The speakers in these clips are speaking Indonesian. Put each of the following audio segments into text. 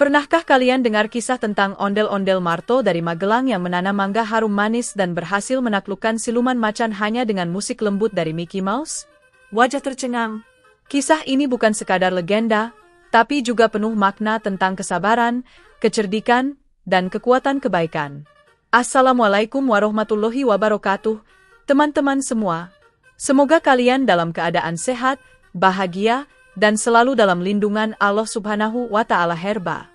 Pernahkah kalian dengar kisah tentang ondel-ondel Marto dari Magelang yang menanam mangga harum manis dan berhasil menaklukkan siluman macan hanya dengan musik lembut dari Mickey Mouse? Wajah tercengang. Kisah ini bukan sekadar legenda, tapi juga penuh makna tentang kesabaran, kecerdikan, dan kekuatan kebaikan. Assalamualaikum warahmatullahi wabarakatuh, teman-teman semua. Semoga kalian dalam keadaan sehat, bahagia, dan selalu dalam lindungan Allah Subhanahu wa Ta'ala herba.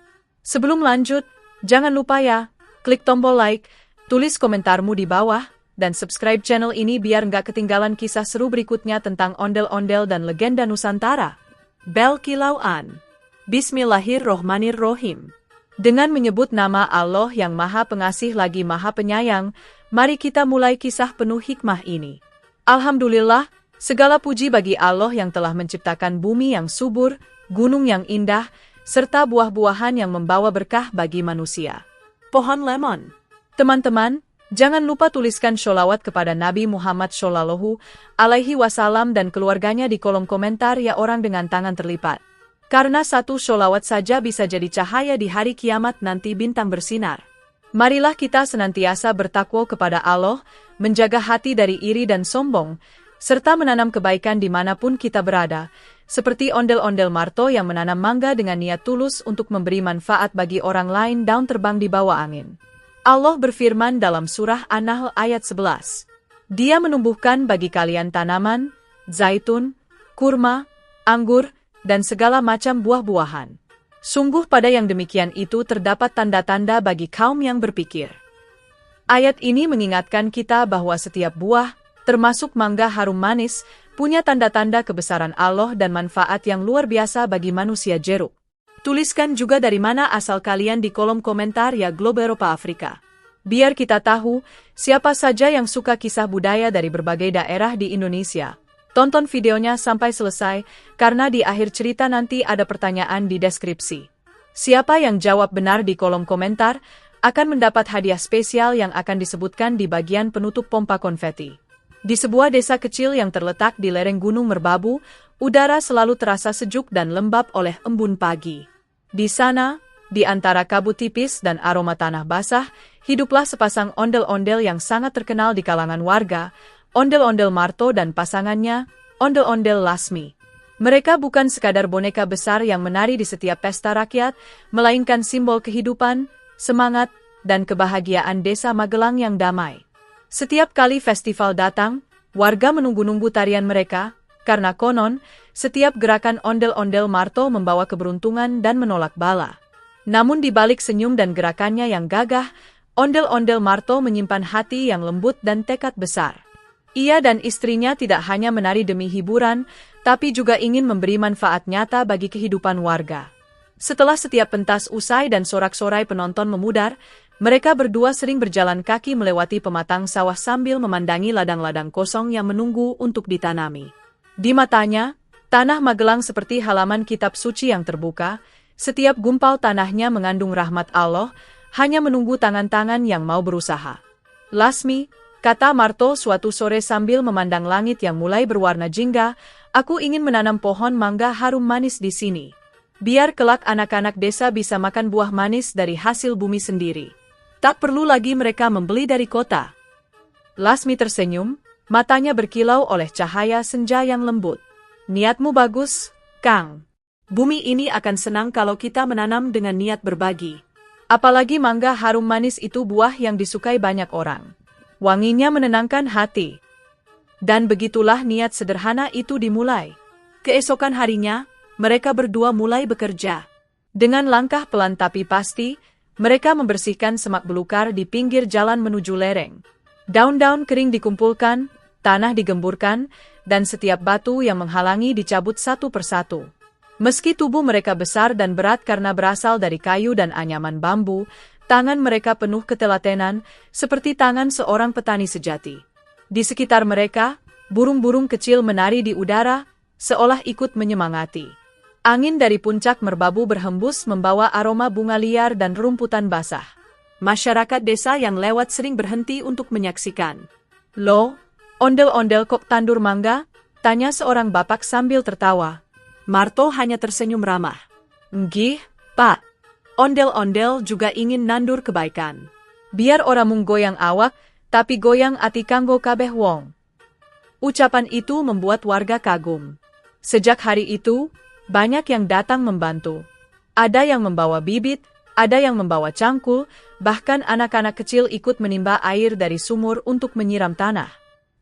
Sebelum lanjut, jangan lupa ya, klik tombol like, tulis komentarmu di bawah, dan subscribe channel ini biar nggak ketinggalan kisah seru berikutnya tentang ondel-ondel dan legenda Nusantara. Bel Kilauan. Bismillahirrohmanirrohim. Dengan menyebut nama Allah yang Maha Pengasih lagi Maha Penyayang, mari kita mulai kisah penuh hikmah ini. Alhamdulillah, segala puji bagi Allah yang telah menciptakan bumi yang subur, gunung yang indah, serta buah-buahan yang membawa berkah bagi manusia. Pohon lemon. Teman-teman, jangan lupa tuliskan sholawat kepada Nabi Muhammad Shallallahu Alaihi Wasallam dan keluarganya di kolom komentar ya orang dengan tangan terlipat. Karena satu sholawat saja bisa jadi cahaya di hari kiamat nanti bintang bersinar. Marilah kita senantiasa bertakwa kepada Allah, menjaga hati dari iri dan sombong, serta menanam kebaikan dimanapun kita berada, seperti ondel-ondel Marto yang menanam mangga dengan niat tulus untuk memberi manfaat bagi orang lain daun terbang di bawah angin. Allah berfirman dalam surah An-Nahl ayat 11. Dia menumbuhkan bagi kalian tanaman, zaitun, kurma, anggur, dan segala macam buah-buahan. Sungguh pada yang demikian itu terdapat tanda-tanda bagi kaum yang berpikir. Ayat ini mengingatkan kita bahwa setiap buah, termasuk mangga harum manis, punya tanda-tanda kebesaran Allah dan manfaat yang luar biasa bagi manusia jeruk. Tuliskan juga dari mana asal kalian di kolom komentar ya Globe Eropa Afrika. Biar kita tahu siapa saja yang suka kisah budaya dari berbagai daerah di Indonesia. Tonton videonya sampai selesai, karena di akhir cerita nanti ada pertanyaan di deskripsi. Siapa yang jawab benar di kolom komentar, akan mendapat hadiah spesial yang akan disebutkan di bagian penutup pompa konfeti. Di sebuah desa kecil yang terletak di lereng Gunung Merbabu, udara selalu terasa sejuk dan lembab oleh embun pagi. Di sana, di antara kabut tipis dan aroma tanah basah, hiduplah sepasang ondel-ondel yang sangat terkenal di kalangan warga, ondel-ondel Marto dan pasangannya, ondel-ondel Lasmi. Mereka bukan sekadar boneka besar yang menari di setiap pesta rakyat, melainkan simbol kehidupan, semangat, dan kebahagiaan desa Magelang yang damai. Setiap kali festival datang, warga menunggu-nunggu tarian mereka, karena konon, setiap gerakan ondel-ondel Marto membawa keberuntungan dan menolak bala. Namun di balik senyum dan gerakannya yang gagah, ondel-ondel Marto menyimpan hati yang lembut dan tekad besar. Ia dan istrinya tidak hanya menari demi hiburan, tapi juga ingin memberi manfaat nyata bagi kehidupan warga. Setelah setiap pentas usai dan sorak-sorai penonton memudar, mereka berdua sering berjalan kaki melewati pematang sawah sambil memandangi ladang-ladang kosong yang menunggu untuk ditanami. Di matanya, tanah Magelang seperti halaman kitab suci yang terbuka, setiap gumpal tanahnya mengandung rahmat Allah, hanya menunggu tangan-tangan yang mau berusaha. Lasmi, kata Marto suatu sore sambil memandang langit yang mulai berwarna jingga, aku ingin menanam pohon mangga harum manis di sini. Biar kelak anak-anak desa bisa makan buah manis dari hasil bumi sendiri. Tak perlu lagi mereka membeli dari kota. Lasmi tersenyum, matanya berkilau oleh cahaya senja yang lembut. Niatmu bagus, Kang. Bumi ini akan senang kalau kita menanam dengan niat berbagi. Apalagi mangga harum manis itu buah yang disukai banyak orang. Wanginya menenangkan hati. Dan begitulah niat sederhana itu dimulai. Keesokan harinya, mereka berdua mulai bekerja. Dengan langkah pelan tapi pasti, mereka membersihkan semak belukar di pinggir jalan menuju lereng. Daun-daun kering dikumpulkan, tanah digemburkan, dan setiap batu yang menghalangi dicabut satu persatu. Meski tubuh mereka besar dan berat karena berasal dari kayu dan anyaman bambu, tangan mereka penuh ketelatenan, seperti tangan seorang petani sejati. Di sekitar mereka, burung-burung kecil menari di udara, seolah ikut menyemangati. Angin dari puncak Merbabu berhembus membawa aroma bunga liar dan rumputan basah. Masyarakat desa yang lewat sering berhenti untuk menyaksikan. Loh, ondel-ondel kok tandur mangga? Tanya seorang bapak sambil tertawa. Marto hanya tersenyum ramah. Nggih, Pak. Ondel-ondel juga ingin nandur kebaikan. Biar orang mung goyang awak, tapi goyang ati kanggo kabeh wong. Ucapan itu membuat warga kagum. Sejak hari itu, banyak yang datang membantu. Ada yang membawa bibit, ada yang membawa cangkul, bahkan anak-anak kecil ikut menimba air dari sumur untuk menyiram tanah.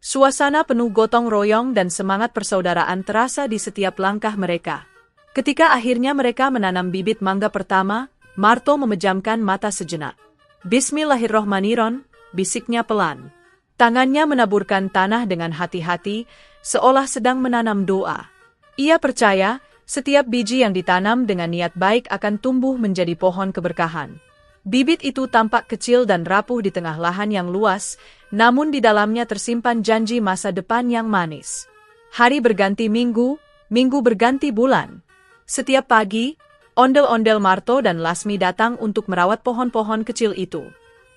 Suasana penuh gotong royong dan semangat persaudaraan terasa di setiap langkah mereka. Ketika akhirnya mereka menanam bibit mangga pertama, Marto memejamkan mata sejenak. Bismillahirrohmanirrohim, bisiknya pelan. Tangannya menaburkan tanah dengan hati-hati, seolah sedang menanam doa. Ia percaya, setiap biji yang ditanam dengan niat baik akan tumbuh menjadi pohon keberkahan. Bibit itu tampak kecil dan rapuh di tengah lahan yang luas, namun di dalamnya tersimpan janji masa depan yang manis. Hari berganti minggu, minggu berganti bulan. Setiap pagi, ondel-ondel Marto dan Lasmi datang untuk merawat pohon-pohon kecil itu.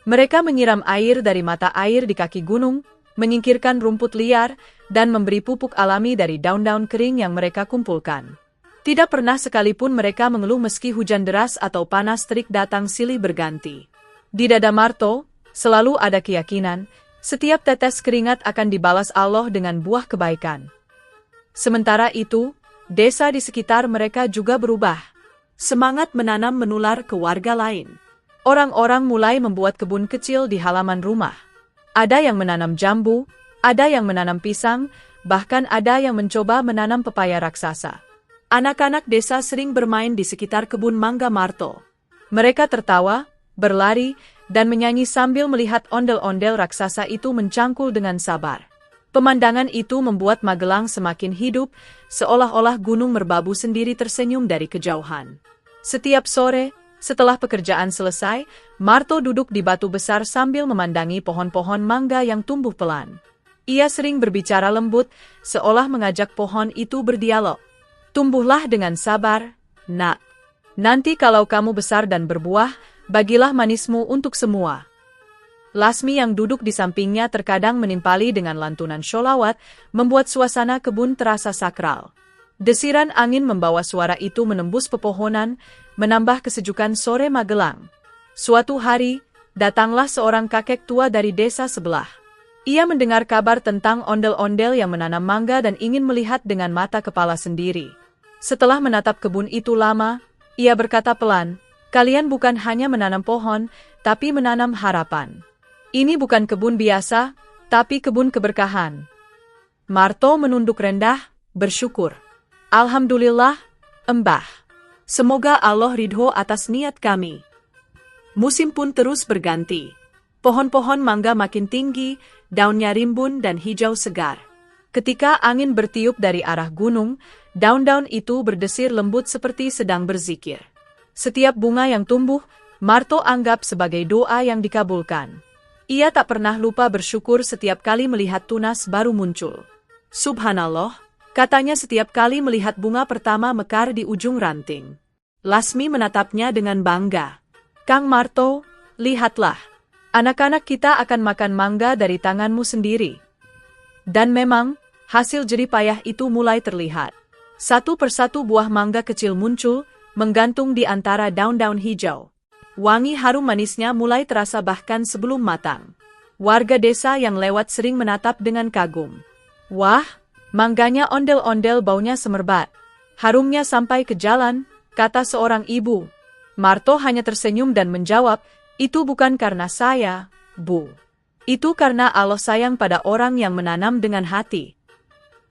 Mereka menyiram air dari mata air di kaki gunung, menyingkirkan rumput liar, dan memberi pupuk alami dari daun-daun kering yang mereka kumpulkan. Tidak pernah sekalipun mereka mengeluh meski hujan deras atau panas terik datang silih berganti. Di dada Marto, selalu ada keyakinan, setiap tetes keringat akan dibalas Allah dengan buah kebaikan. Sementara itu, desa di sekitar mereka juga berubah. Semangat menanam menular ke warga lain. Orang-orang mulai membuat kebun kecil di halaman rumah. Ada yang menanam jambu, ada yang menanam pisang, bahkan ada yang mencoba menanam pepaya raksasa. Anak-anak desa sering bermain di sekitar kebun mangga Marto. Mereka tertawa, berlari, dan menyanyi sambil melihat ondel-ondel raksasa itu mencangkul dengan sabar. Pemandangan itu membuat Magelang semakin hidup, seolah-olah gunung merbabu sendiri tersenyum dari kejauhan. Setiap sore, setelah pekerjaan selesai, Marto duduk di batu besar sambil memandangi pohon-pohon mangga yang tumbuh pelan. Ia sering berbicara lembut, seolah mengajak pohon itu berdialog. Tumbuhlah dengan sabar, nak. Nanti kalau kamu besar dan berbuah, bagilah manismu untuk semua. Lasmi yang duduk di sampingnya terkadang menimpali dengan lantunan sholawat, membuat suasana kebun terasa sakral. Desiran angin membawa suara itu menembus pepohonan, menambah kesejukan sore Magelang. Suatu hari, datanglah seorang kakek tua dari desa sebelah. Ia mendengar kabar tentang ondel-ondel yang menanam mangga dan ingin melihat dengan mata kepala sendiri. Setelah menatap kebun itu lama, ia berkata pelan, "Kalian bukan hanya menanam pohon, tapi menanam harapan. Ini bukan kebun biasa, tapi kebun keberkahan." Marto menunduk rendah, bersyukur. "Alhamdulillah, Embah. Semoga Allah ridho atas niat kami." Musim pun terus berganti. Pohon-pohon mangga makin tinggi, daunnya rimbun dan hijau segar. Ketika angin bertiup dari arah gunung, daun-daun itu berdesir lembut seperti sedang berzikir. Setiap bunga yang tumbuh, Marto anggap sebagai doa yang dikabulkan. Ia tak pernah lupa bersyukur setiap kali melihat tunas baru muncul. "Subhanallah," katanya setiap kali melihat bunga pertama mekar di ujung ranting. Lasmi menatapnya dengan bangga. "Kang Marto, lihatlah. Anak-anak kita akan makan mangga dari tanganmu sendiri." Dan memang, hasil jerih payah itu mulai terlihat. Satu persatu buah mangga kecil muncul, menggantung di antara daun-daun hijau. Wangi harum manisnya mulai terasa bahkan sebelum matang. Warga desa yang lewat sering menatap dengan kagum. "Wah, mangganya ondel-ondel, baunya semerbak. Harumnya sampai ke jalan," kata seorang ibu. Marto hanya tersenyum dan menjawab, "Itu bukan karena saya, Bu. Itu karena Allah sayang pada orang yang menanam dengan hati."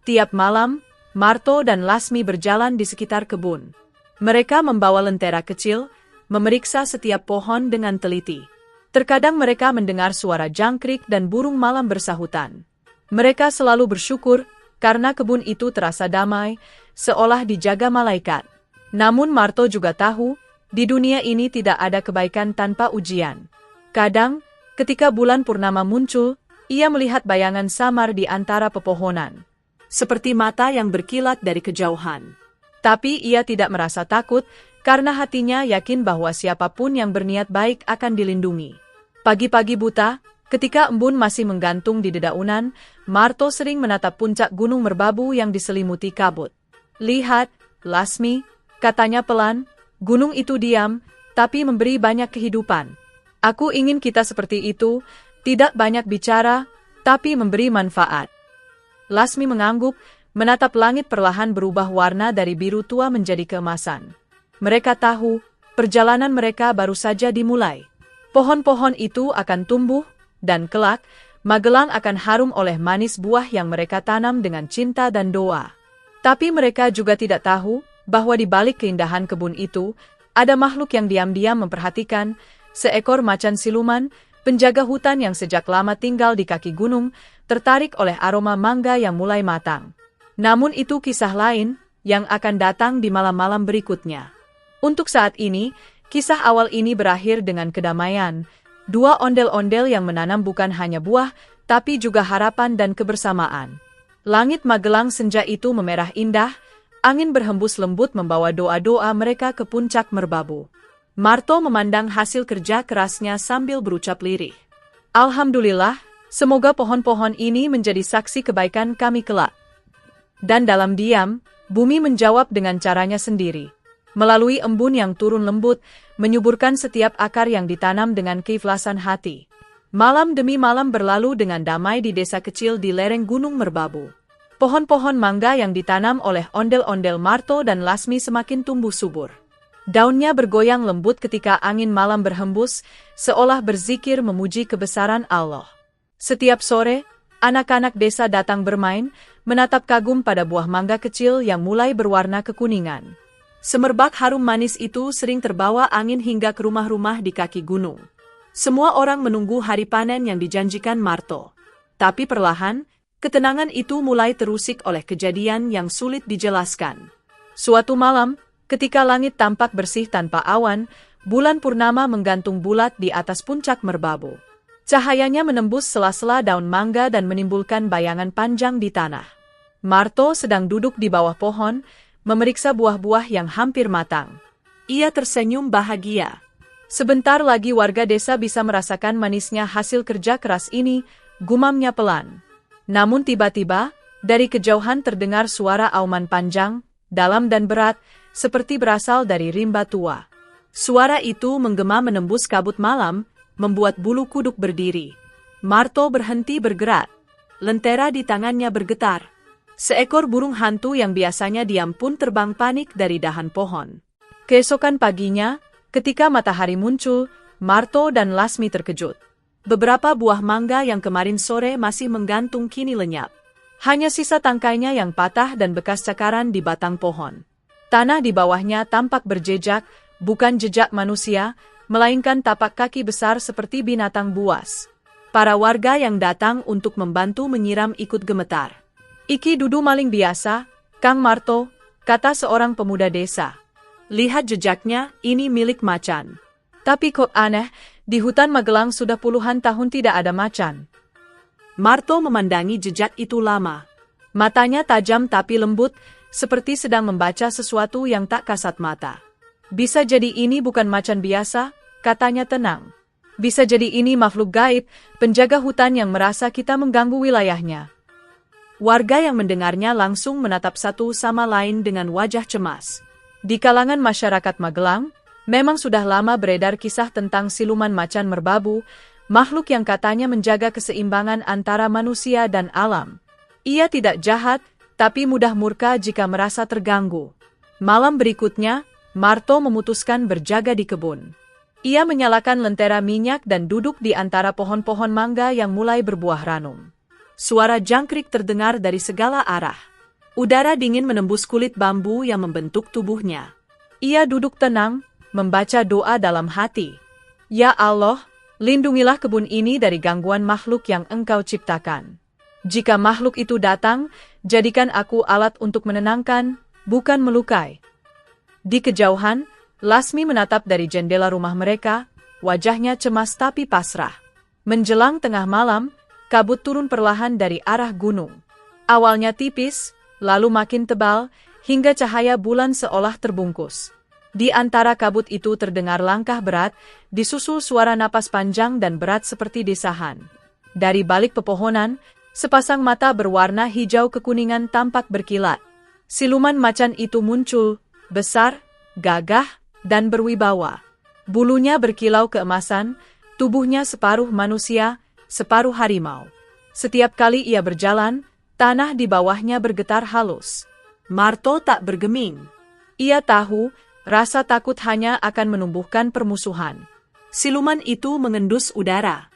Tiap malam, Marto dan Lasmi berjalan di sekitar kebun. Mereka membawa lentera kecil, memeriksa setiap pohon dengan teliti. Terkadang mereka mendengar suara jangkrik dan burung malam bersahutan. Mereka selalu bersyukur, karena kebun itu terasa damai, seolah dijaga malaikat. Namun Marto juga tahu, di dunia ini tidak ada kebaikan tanpa ujian. Kadang, ketika bulan purnama muncul, ia melihat bayangan samar di antara pepohonan. Seperti mata yang berkilat dari kejauhan. Tapi ia tidak merasa takut, karena hatinya yakin bahwa siapapun yang berniat baik akan dilindungi. Pagi-pagi buta, ketika embun masih menggantung di dedaunan, Marto sering menatap puncak gunung merbabu yang diselimuti kabut. "Lihat, Lasmi," katanya pelan, "gunung itu diam, tapi memberi banyak kehidupan. Aku ingin kita seperti itu, tidak banyak bicara, tapi memberi manfaat. Lasmi mengangguk, menatap langit perlahan berubah warna dari biru tua menjadi keemasan. Mereka tahu, perjalanan mereka baru saja dimulai. Pohon-pohon itu akan tumbuh, dan kelak, Magelang akan harum oleh manis buah yang mereka tanam dengan cinta dan doa. Tapi mereka juga tidak tahu bahwa di balik keindahan kebun itu, ada makhluk yang diam-diam memperhatikan, seekor macan siluman, penjaga hutan yang sejak lama tinggal di kaki gunung, tertarik oleh aroma mangga yang mulai matang. Namun itu kisah lain, yang akan datang di malam-malam berikutnya. Untuk saat ini, kisah awal ini berakhir dengan kedamaian. Dua ondel-ondel yang menanam bukan hanya buah, tapi juga harapan dan kebersamaan. Langit Magelang senja itu memerah indah, angin berhembus lembut membawa doa-doa mereka ke puncak merbabu. Marto memandang hasil kerja kerasnya sambil berucap lirih. Alhamdulillah, semoga pohon-pohon ini menjadi saksi kebaikan kami kelak. Dan dalam diam, bumi menjawab dengan caranya sendiri. Melalui embun yang turun lembut, menyuburkan setiap akar yang ditanam dengan keikhlasan hati. Malam demi malam berlalu dengan damai di desa kecil di lereng Gunung Merbabu. Pohon-pohon mangga yang ditanam oleh ondel-ondel Marto dan Lasmi semakin tumbuh subur. Daunnya bergoyang lembut ketika angin malam berhembus, seolah berzikir memuji kebesaran Allah. Setiap sore, anak-anak desa datang bermain, menatap kagum pada buah mangga kecil yang mulai berwarna kekuningan. Semerbak harum manis itu sering terbawa angin hingga ke rumah-rumah di kaki gunung. Semua orang menunggu hari panen yang dijanjikan Marto. Tapi perlahan, ketenangan itu mulai terusik oleh kejadian yang sulit dijelaskan. Suatu malam, ketika langit tampak bersih tanpa awan, bulan purnama menggantung bulat di atas puncak Merbabu. Cahayanya menembus sela-sela daun mangga dan menimbulkan bayangan panjang di tanah. Marto sedang duduk di bawah pohon, memeriksa buah-buah yang hampir matang. Ia tersenyum bahagia. Sebentar lagi warga desa bisa merasakan manisnya hasil kerja keras ini, gumamnya pelan. Namun tiba-tiba, dari kejauhan terdengar suara auman panjang, dalam dan berat, seperti berasal dari rimba tua. Suara itu menggema menembus kabut malam, membuat bulu kuduk berdiri. Marto berhenti bergerak. Lentera di tangannya bergetar. Seekor burung hantu yang biasanya diam pun terbang panik dari dahan pohon. Keesokan paginya, ketika matahari muncul, Marto dan Lasmi terkejut. Beberapa buah mangga yang kemarin sore masih menggantung kini lenyap. Hanya sisa tangkainya yang patah dan bekas cakaran di batang pohon. Tanah di bawahnya tampak berjejak, bukan jejak manusia, melainkan tapak kaki besar seperti binatang buas. Para warga yang datang untuk membantu menyiram ikut gemetar. "Iki dudu maling biasa, Kang Marto," kata seorang pemuda desa. "Lihat jejaknya, ini milik macan." "Tapi kok aneh, di hutan Magelang sudah puluhan tahun tidak ada macan." Marto memandangi jejak itu lama. Matanya tajam tapi lembut, seperti sedang membaca sesuatu yang tak kasat mata. "Bisa jadi ini bukan macan biasa," katanya tenang. "Bisa jadi ini makhluk gaib, penjaga hutan yang merasa kita mengganggu wilayahnya." Warga yang mendengarnya langsung menatap satu sama lain dengan wajah cemas. Di kalangan masyarakat Magelang, memang sudah lama beredar kisah tentang siluman macan Merbabu, makhluk yang katanya menjaga keseimbangan antara manusia dan alam. Ia tidak jahat, tapi mudah murka jika merasa terganggu. Malam berikutnya, Marto memutuskan berjaga di kebun. Ia menyalakan lentera minyak dan duduk di antara pohon-pohon mangga yang mulai berbuah ranum. Suara jangkrik terdengar dari segala arah. Udara dingin menembus kulit bambu yang membentuk tubuhnya. Ia duduk tenang, membaca doa dalam hati. "Ya Allah, lindungilah kebun ini dari gangguan makhluk yang Engkau ciptakan. Jika makhluk itu datang, jadikan aku alat untuk menenangkan, bukan melukai." Di kejauhan, Lasmi menatap dari jendela rumah mereka, wajahnya cemas tapi pasrah. Menjelang tengah malam, kabut turun perlahan dari arah gunung. Awalnya tipis, lalu makin tebal, hingga cahaya bulan seolah terbungkus. Di antara kabut itu terdengar langkah berat, disusul suara napas panjang dan berat seperti desahan. Dari balik pepohonan, sepasang mata berwarna hijau kekuningan tampak berkilat. Siluman macan itu muncul, besar, gagah, dan berwibawa. Bulunya berkilau keemasan, tubuhnya separuh manusia, separuh harimau. Setiap kali ia berjalan, tanah di bawahnya bergetar halus. Marto tak bergeming. Ia tahu, rasa takut hanya akan menumbuhkan permusuhan. Siluman itu mengendus udara.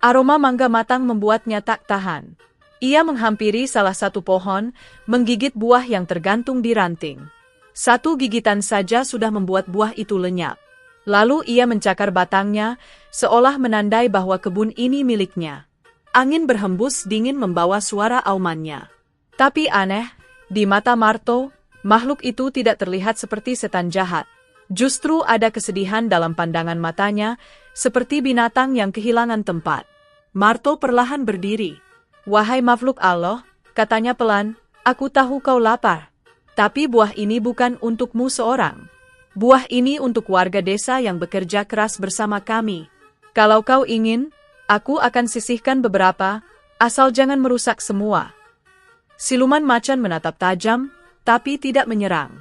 Aroma mangga matang membuatnya tak tahan. Ia menghampiri salah satu pohon, menggigit buah yang tergantung di ranting. Satu gigitan saja sudah membuat buah itu lenyap. Lalu ia mencakar batangnya, seolah menandai bahwa kebun ini miliknya. Angin berhembus dingin membawa suara aumannya. Tapi aneh, di mata Marto, makhluk itu tidak terlihat seperti setan jahat. Justru ada kesedihan dalam pandangan matanya, seperti binatang yang kehilangan tempat. Marto perlahan berdiri. "Wahai makhluk Allah," katanya pelan, "aku tahu kau lapar. Tapi buah ini bukan untukmu seorang. Buah ini untuk warga desa yang bekerja keras bersama kami. Kalau kau ingin, aku akan sisihkan beberapa, asal jangan merusak semua." Siluman macan menatap tajam, tapi tidak menyerang.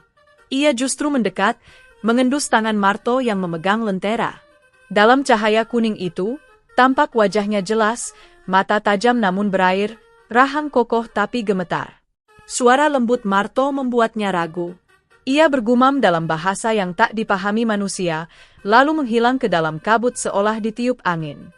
Ia justru mendekat, mengendus tangan Marto yang memegang lentera. Dalam cahaya kuning itu, tampak wajahnya jelas, mata tajam namun berair, rahang kokoh tapi gemetar. Suara lembut Marto membuatnya ragu. Ia bergumam dalam bahasa yang tak dipahami manusia, lalu menghilang ke dalam kabut seolah ditiup angin.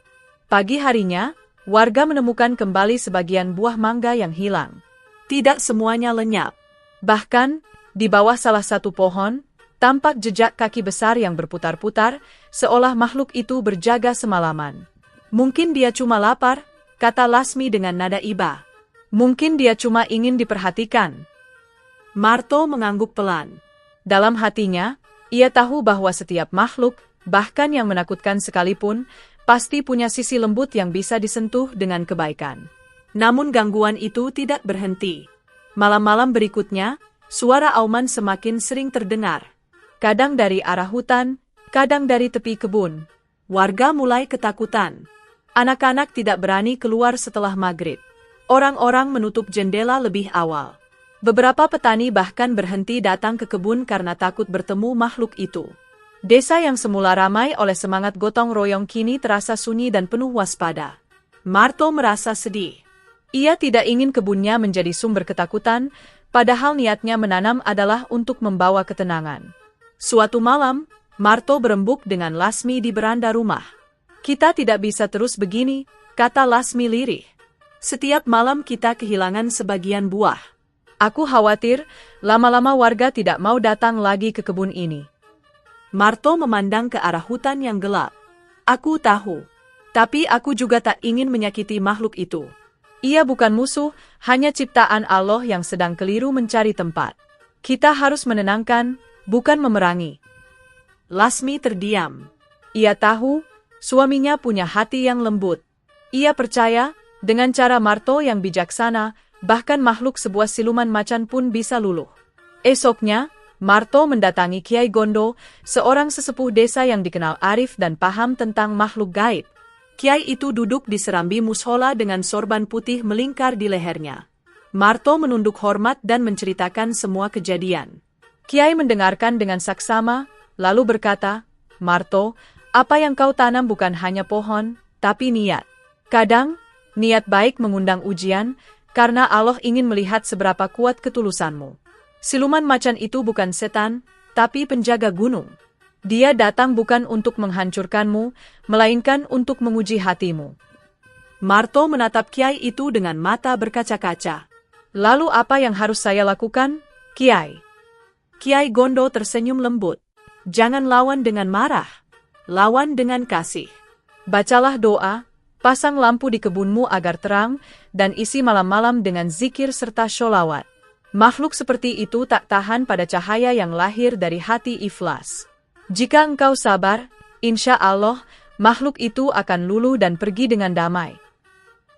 Pagi harinya, warga menemukan kembali sebagian buah mangga yang hilang. Tidak semuanya lenyap. Bahkan, di bawah salah satu pohon, tampak jejak kaki besar yang berputar-putar, seolah makhluk itu berjaga semalaman. "Mungkin dia cuma lapar," kata Lasmi dengan nada iba. "Mungkin dia cuma ingin diperhatikan." Marto mengangguk pelan. Dalam hatinya, ia tahu bahwa setiap makhluk, bahkan yang menakutkan sekalipun, pasti punya sisi lembut yang bisa disentuh dengan kebaikan. Namun gangguan itu tidak berhenti. Malam-malam berikutnya, suara auman semakin sering terdengar. Kadang dari arah hutan, kadang dari tepi kebun. Warga mulai ketakutan. Anak-anak tidak berani keluar setelah maghrib. Orang-orang menutup jendela lebih awal. Beberapa petani bahkan berhenti datang ke kebun karena takut bertemu makhluk itu. Desa yang semula ramai oleh semangat gotong royong kini terasa sunyi dan penuh waspada. Marto merasa sedih. Ia tidak ingin kebunnya menjadi sumber ketakutan, padahal niatnya menanam adalah untuk membawa ketenangan. Suatu malam, Marto berembuk dengan Lasmi di beranda rumah. "Kita tidak bisa terus begini," kata Lasmi lirih. "Setiap malam kita kehilangan sebagian buah. Aku khawatir, lama-lama warga tidak mau datang lagi ke kebun ini." Marto memandang ke arah hutan yang gelap. "Aku tahu. Tapi aku juga tak ingin menyakiti makhluk itu. Ia bukan musuh, hanya ciptaan Allah yang sedang keliru mencari tempat. Kita harus menenangkan, bukan memerangi." Lasmi terdiam. Ia tahu, suaminya punya hati yang lembut. Ia percaya, dengan cara Marto yang bijaksana, bahkan makhluk sebuah siluman macan pun bisa luluh. Esoknya, Marto mendatangi Kiai Gondo, seorang sesepuh desa yang dikenal arif dan paham tentang makhluk gaib. Kiai itu duduk di serambi mushola dengan sorban putih melingkar di lehernya. Marto menunduk hormat dan menceritakan semua kejadian. Kiai mendengarkan dengan saksama, lalu berkata, "Marto, apa yang kau tanam bukan hanya pohon, tapi niat. Kadang, niat baik mengundang ujian, karena Allah ingin melihat seberapa kuat ketulusanmu. Siluman macan itu bukan setan, tapi penjaga gunung. Dia datang bukan untuk menghancurkanmu, melainkan untuk menguji hatimu." Marto menatap Kiai itu dengan mata berkaca-kaca. "Lalu apa yang harus saya lakukan, Kiai?" Kiai Gondo tersenyum lembut. "Jangan lawan dengan marah. Lawan dengan kasih. Bacalah doa, pasang lampu di kebunmu agar terang, dan isi malam-malam dengan zikir serta sholawat. Makhluk seperti itu tak tahan pada cahaya yang lahir dari hati ikhlas. Jika engkau sabar, insya Allah, makhluk itu akan luluh dan pergi dengan damai."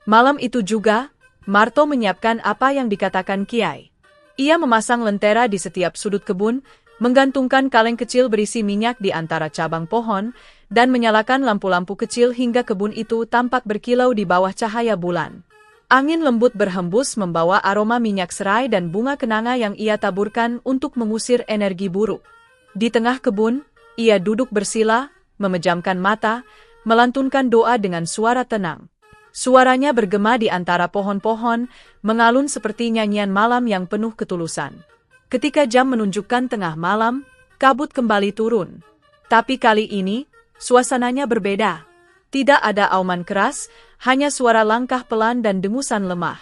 Malam itu juga, Marto menyiapkan apa yang dikatakan Kiai. Ia memasang lentera di setiap sudut kebun, menggantungkan kaleng kecil berisi minyak di antara cabang pohon, dan menyalakan lampu-lampu kecil hingga kebun itu tampak berkilau di bawah cahaya bulan. Angin lembut berhembus membawa aroma minyak serai dan bunga kenanga yang ia taburkan untuk mengusir energi buruk. Di tengah kebun, ia duduk bersila, memejamkan mata, melantunkan doa dengan suara tenang. Suaranya bergema di antara pohon-pohon, mengalun seperti nyanyian malam yang penuh ketulusan. Ketika jam menunjukkan tengah malam, kabut kembali turun. Tapi kali ini, suasananya berbeda. Tidak ada auman keras, hanya suara langkah pelan dan dengusan lemah.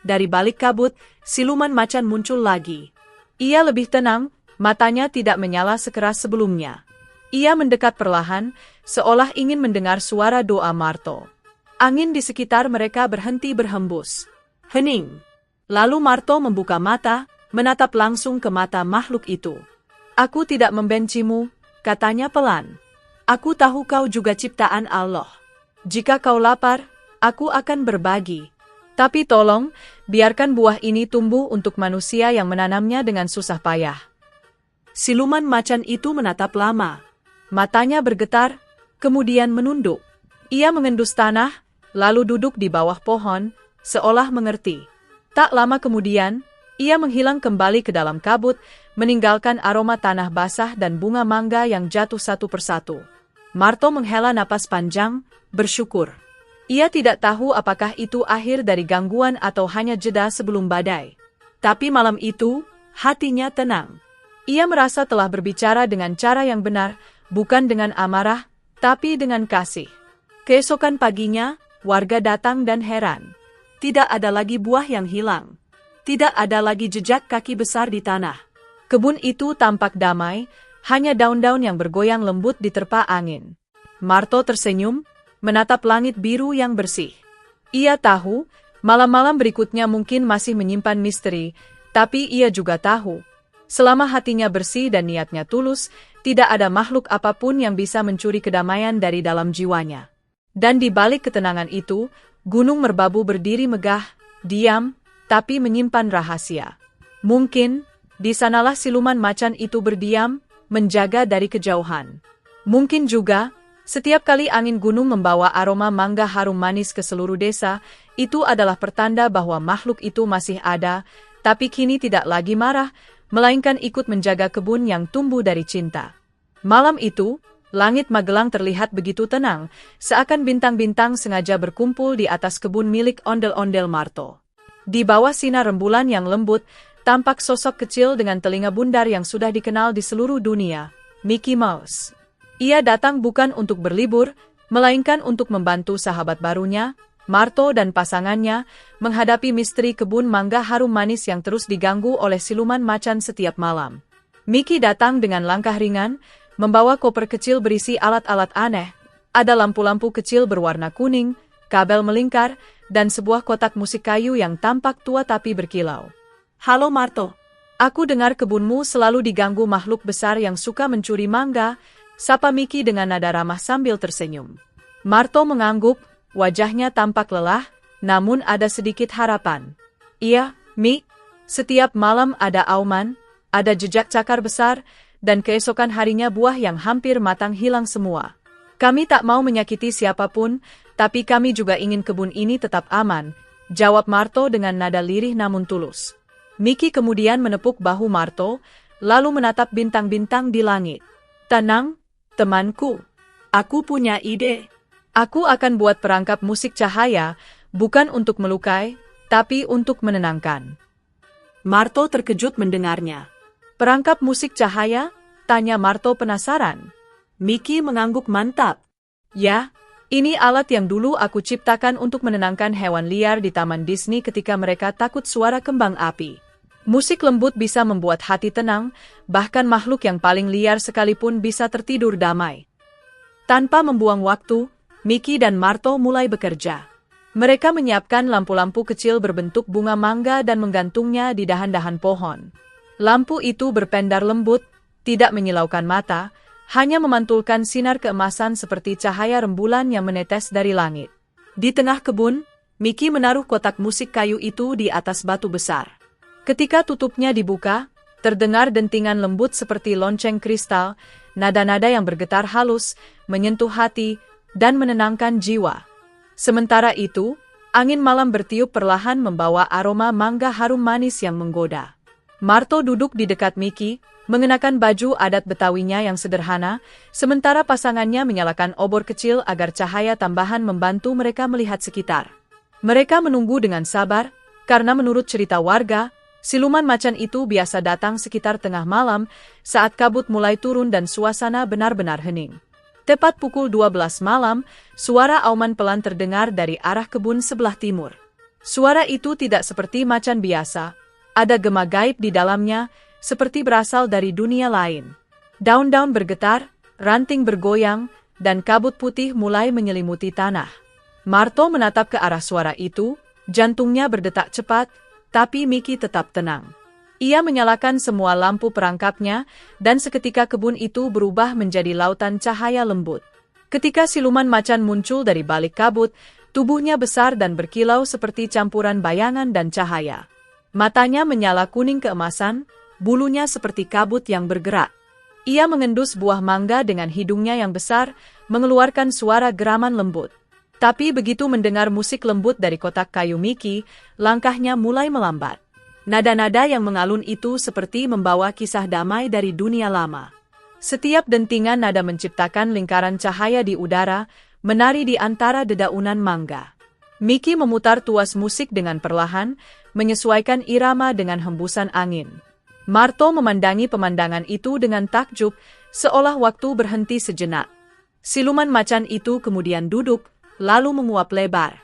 Dari balik kabut, siluman macan muncul lagi. Ia lebih tenang, matanya tidak menyala sekeras sebelumnya. Ia mendekat perlahan, seolah ingin mendengar suara doa Marto. Angin di sekitar mereka berhenti berhembus. Hening. Lalu Marto membuka mata, menatap langsung ke mata makhluk itu. "Aku tidak membencimu," katanya pelan. "Aku tahu kau juga ciptaan Allah. Jika kau lapar, aku akan berbagi. Tapi tolong, biarkan buah ini tumbuh untuk manusia yang menanamnya dengan susah payah." Siluman macan itu menatap lama. Matanya bergetar, kemudian menunduk. Ia mengendus tanah, lalu duduk di bawah pohon, seolah mengerti. Tak lama kemudian, ia menghilang kembali ke dalam kabut, meninggalkan aroma tanah basah dan bunga mangga yang jatuh satu persatu. Marto menghela napas panjang, bersyukur. Ia tidak tahu apakah itu akhir dari gangguan atau hanya jeda sebelum badai. Tapi malam itu, hatinya tenang. Ia merasa telah berbicara dengan cara yang benar, bukan dengan amarah, tapi dengan kasih. Keesokan paginya, warga datang dan heran. Tidak ada lagi buah yang hilang. Tidak ada lagi jejak kaki besar di tanah. Kebun itu tampak damai, hanya daun-daun yang bergoyang lembut diterpa angin. Marto tersenyum, menatap langit biru yang bersih. Ia tahu, malam-malam berikutnya mungkin masih menyimpan misteri, tapi ia juga tahu, selama hatinya bersih dan niatnya tulus, tidak ada makhluk apapun yang bisa mencuri kedamaian dari dalam jiwanya. Dan di balik ketenangan itu, gunung merbabu berdiri megah, diam, tapi menyimpan rahasia. Mungkin, di sanalah siluman macan itu berdiam, menjaga dari kejauhan. Mungkin juga, setiap kali angin gunung membawa aroma mangga harum manis ke seluruh desa, itu adalah pertanda bahwa makhluk itu masih ada, tapi kini tidak lagi marah, melainkan ikut menjaga kebun yang tumbuh dari cinta. Malam itu, langit Magelang terlihat begitu tenang, seakan bintang-bintang sengaja berkumpul di atas kebun milik ondel-ondel Marto. Di bawah sinar rembulan yang lembut, tampak sosok kecil dengan telinga bundar yang sudah dikenal di seluruh dunia, Mickey Mouse. Ia datang bukan untuk berlibur, melainkan untuk membantu sahabat barunya, Marto dan pasangannya, menghadapi misteri kebun mangga harum manis yang terus diganggu oleh siluman macan setiap malam. Mickey datang dengan langkah ringan, membawa koper kecil berisi alat-alat aneh, ada lampu-lampu kecil berwarna kuning, kabel melingkar, dan sebuah kotak musik kayu yang tampak tua tapi berkilau. "Halo Marto, aku dengar kebunmu selalu diganggu makhluk besar yang suka mencuri mangga," sapa Mickey dengan nada ramah sambil tersenyum. Marto mengangguk, wajahnya tampak lelah, namun ada sedikit harapan. "Iya, Mi, setiap malam ada auman, ada jejak cakar besar, dan keesokan harinya buah yang hampir matang hilang semua. Kami tak mau menyakiti siapapun, tapi kami juga ingin kebun ini tetap aman," jawab Marto dengan nada lirih namun tulus. Mickey kemudian menepuk bahu Marto, lalu menatap bintang-bintang di langit. "Tenang, temanku. Aku punya ide. Aku akan buat perangkap musik cahaya, bukan untuk melukai, tapi untuk menenangkan." Marto terkejut mendengarnya. "Perangkap musik cahaya?" tanya Marto penasaran. Mickey mengangguk mantap. "Ya, ini alat yang dulu aku ciptakan untuk menenangkan hewan liar di Taman Disney ketika mereka takut suara kembang api. Musik lembut bisa membuat hati tenang, bahkan makhluk yang paling liar sekalipun bisa tertidur damai." Tanpa membuang waktu, Mickey dan Marto mulai bekerja. Mereka menyiapkan lampu-lampu kecil berbentuk bunga mangga dan menggantungnya di dahan-dahan pohon. Lampu itu berpendar lembut, tidak menyilaukan mata, hanya memantulkan sinar keemasan seperti cahaya rembulan yang menetes dari langit. Di tengah kebun, Mickey menaruh kotak musik kayu itu di atas batu besar. Ketika tutupnya dibuka, terdengar dentingan lembut seperti lonceng kristal, nada-nada yang bergetar halus, menyentuh hati, dan menenangkan jiwa. Sementara itu, angin malam bertiup perlahan membawa aroma mangga harum manis yang menggoda. Marto duduk di dekat Mickey, mengenakan baju adat Betawinya yang sederhana, sementara pasangannya menyalakan obor kecil agar cahaya tambahan membantu mereka melihat sekitar. Mereka menunggu dengan sabar, karena menurut cerita warga, siluman macan itu biasa datang sekitar tengah malam saat kabut mulai turun dan suasana benar-benar hening. Tepat pukul 12 malam, suara auman pelan terdengar dari arah kebun sebelah timur. Suara itu tidak seperti macan biasa, ada gema gaib di dalamnya, seperti berasal dari dunia lain. Daun-daun bergetar, ranting bergoyang, dan kabut putih mulai menyelimuti tanah. Marto menatap ke arah suara itu, jantungnya berdetak cepat, tapi Miki tetap tenang. Ia menyalakan semua lampu perangkapnya, dan seketika kebun itu berubah menjadi lautan cahaya lembut. Ketika siluman macan muncul dari balik kabut, tubuhnya besar dan berkilau seperti campuran bayangan dan cahaya. Matanya menyala kuning keemasan, bulunya seperti kabut yang bergerak. Ia mengendus buah mangga dengan hidungnya yang besar, mengeluarkan suara geraman lembut. Tapi begitu mendengar musik lembut dari kotak kayu Miki, langkahnya mulai melambat. Nada-nada yang mengalun itu seperti membawa kisah damai dari dunia lama. Setiap dentingan nada menciptakan lingkaran cahaya di udara, menari di antara dedaunan mangga. Miki memutar tuas musik dengan perlahan, menyesuaikan irama dengan hembusan angin. Marto memandangi pemandangan itu dengan takjub, seolah waktu berhenti sejenak. Siluman macan itu kemudian duduk, lalu menguap lebar.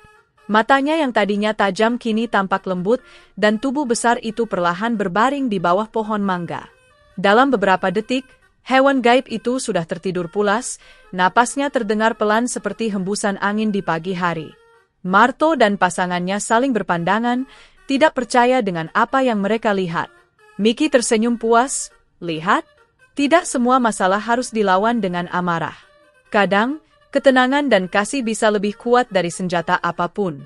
Matanya yang tadinya tajam kini tampak lembut, dan tubuh besar itu perlahan berbaring di bawah pohon mangga. Dalam beberapa detik, hewan gaib itu sudah tertidur pulas, napasnya terdengar pelan seperti hembusan angin di pagi hari. Marto dan pasangannya saling berpandangan, tidak percaya dengan apa yang mereka lihat. Miki tersenyum puas, lihat, tidak semua masalah harus dilawan dengan amarah. Kadang, ketenangan dan kasih bisa lebih kuat dari senjata apapun.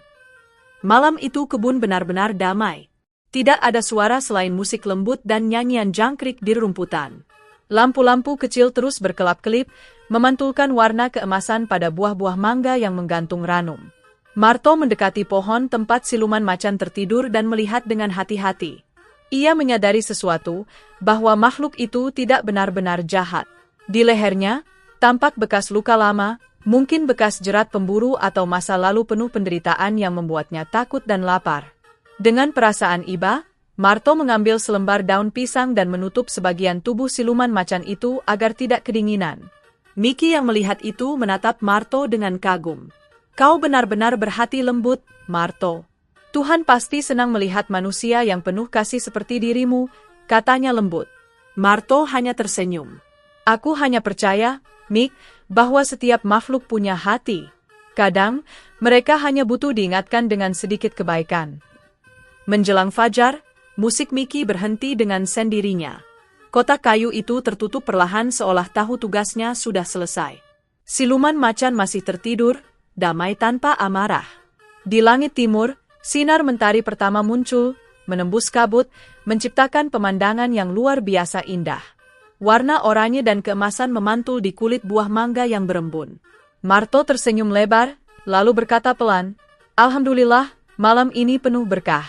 Malam itu kebun benar-benar damai. Tidak ada suara selain musik lembut dan nyanyian jangkrik di rumputan. Lampu-lampu kecil terus berkelap-kelip, memantulkan warna keemasan pada buah-buah mangga yang menggantung ranum. Marto mendekati pohon tempat siluman macan tertidur dan melihat dengan hati-hati. Ia menyadari sesuatu, bahwa makhluk itu tidak benar-benar jahat. Di lehernya, tampak bekas luka lama, mungkin bekas jerat pemburu atau masa lalu penuh penderitaan yang membuatnya takut dan lapar. Dengan perasaan iba, Marto mengambil selembar daun pisang dan menutup sebagian tubuh siluman macan itu agar tidak kedinginan. Miki yang melihat itu menatap Marto dengan kagum. Kau benar-benar berhati lembut, Marto. Tuhan pasti senang melihat manusia yang penuh kasih seperti dirimu, katanya lembut. Marto hanya tersenyum. Aku hanya percaya, Mik, bahwa setiap makhluk punya hati. Kadang, mereka hanya butuh diingatkan dengan sedikit kebaikan. Menjelang fajar, musik Miki berhenti dengan sendirinya. Kotak kayu itu tertutup perlahan seolah tahu tugasnya sudah selesai. Siluman macan masih tertidur, damai tanpa amarah. Di langit timur, sinar mentari pertama muncul, menembus kabut, menciptakan pemandangan yang luar biasa indah. Warna oranye dan keemasan memantul di kulit buah mangga yang berembun. Marto tersenyum lebar, lalu berkata pelan, Alhamdulillah, malam ini penuh berkah.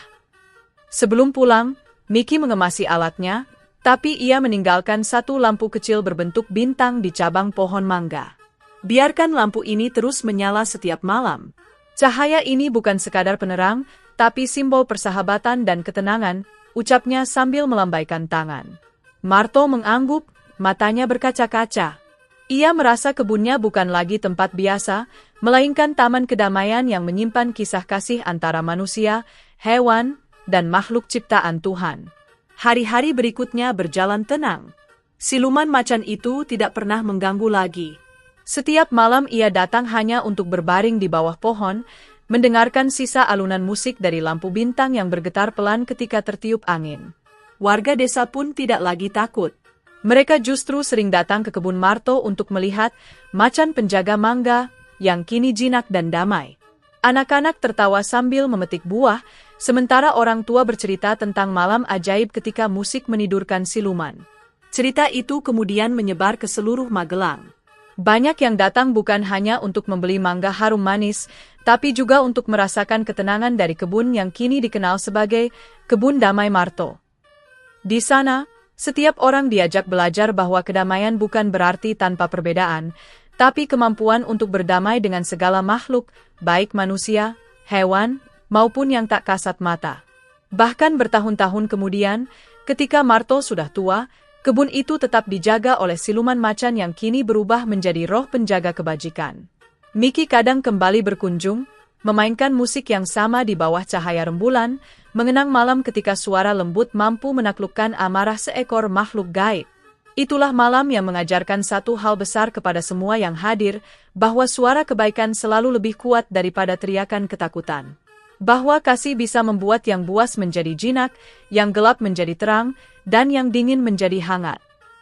Sebelum pulang, Miki mengemasi alatnya, tapi ia meninggalkan satu lampu kecil berbentuk bintang di cabang pohon mangga. Biarkan lampu ini terus menyala setiap malam. Cahaya ini bukan sekadar penerang, tapi simbol persahabatan dan ketenangan, ucapnya sambil melambaikan tangan. Marto mengangguk, matanya berkaca-kaca. Ia merasa kebunnya bukan lagi tempat biasa, melainkan taman kedamaian yang menyimpan kisah kasih antara manusia, hewan, dan makhluk ciptaan Tuhan. Hari-hari berikutnya berjalan tenang. Siluman macan itu tidak pernah mengganggu lagi. Setiap malam ia datang hanya untuk berbaring di bawah pohon, mendengarkan sisa alunan musik dari lampu bintang yang bergetar pelan ketika tertiup angin. Warga desa pun tidak lagi takut. Mereka justru sering datang ke kebun Marto untuk melihat macan penjaga mangga yang kini jinak dan damai. Anak-anak tertawa sambil memetik buah, sementara orang tua bercerita tentang malam ajaib ketika musik menidurkan siluman. Cerita itu kemudian menyebar ke seluruh Magelang. Banyak yang datang bukan hanya untuk membeli mangga harum manis, tapi juga untuk merasakan ketenangan dari kebun yang kini dikenal sebagai Kebun Damai Marto. Di sana, Setiap orang diajak belajar bahwa kedamaian bukan berarti tanpa perbedaan, tapi kemampuan untuk berdamai dengan segala makhluk, baik manusia, hewan, maupun yang tak kasat mata. Bahkan bertahun-tahun kemudian, ketika Marto sudah tua, kebun itu tetap dijaga oleh siluman macan yang kini berubah menjadi roh penjaga kebajikan. Mickey kadang kembali berkunjung, memainkan musik yang sama di bawah cahaya rembulan, mengenang malam ketika suara lembut mampu menaklukkan amarah seekor makhluk gaib. Itulah malam yang mengajarkan satu hal besar kepada semua yang hadir, bahwa suara kebaikan selalu lebih kuat daripada teriakan ketakutan. Bahwa kasih bisa membuat yang buas menjadi jinak, yang gelap menjadi terang, dan yang dingin menjadi hangat.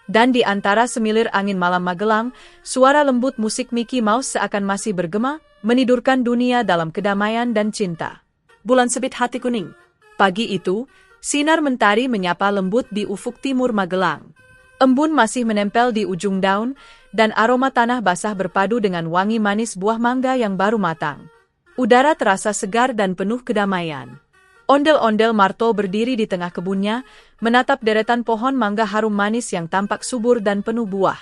Dan di antara semilir angin malam Magelang, suara lembut musik Mickey Mouse seakan masih bergema, menidurkan dunia dalam kedamaian dan cinta. Bulan Sebit Hati Kuning. Pagi itu, sinar mentari menyapa lembut di ufuk timur Magelang. Embun masih menempel di ujung daun, dan aroma tanah basah berpadu dengan wangi manis buah mangga yang baru matang. Udara terasa segar dan penuh kedamaian. Ondel-ondel Marto berdiri di tengah kebunnya, menatap deretan pohon mangga harum manis yang tampak subur dan penuh buah.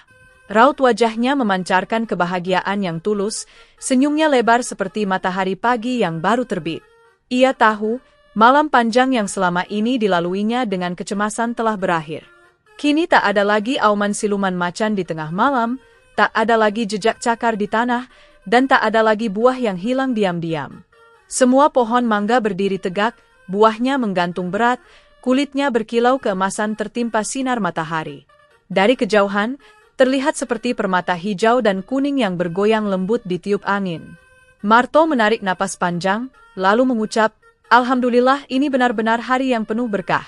Raut wajahnya memancarkan kebahagiaan yang tulus, senyumnya lebar seperti matahari pagi yang baru terbit. Ia tahu, malam panjang yang selama ini dilaluinya dengan kecemasan telah berakhir. Kini tak ada lagi auman siluman macan di tengah malam, tak ada lagi jejak cakar di tanah, dan tak ada lagi buah yang hilang diam-diam. Semua pohon mangga berdiri tegak, buahnya menggantung berat, kulitnya berkilau keemasan tertimpa sinar matahari. Dari kejauhan, terlihat seperti permata hijau dan kuning yang bergoyang lembut ditiup angin. Marto menarik napas panjang, lalu mengucap, "Alhamdulillah, ini benar-benar hari yang penuh berkah."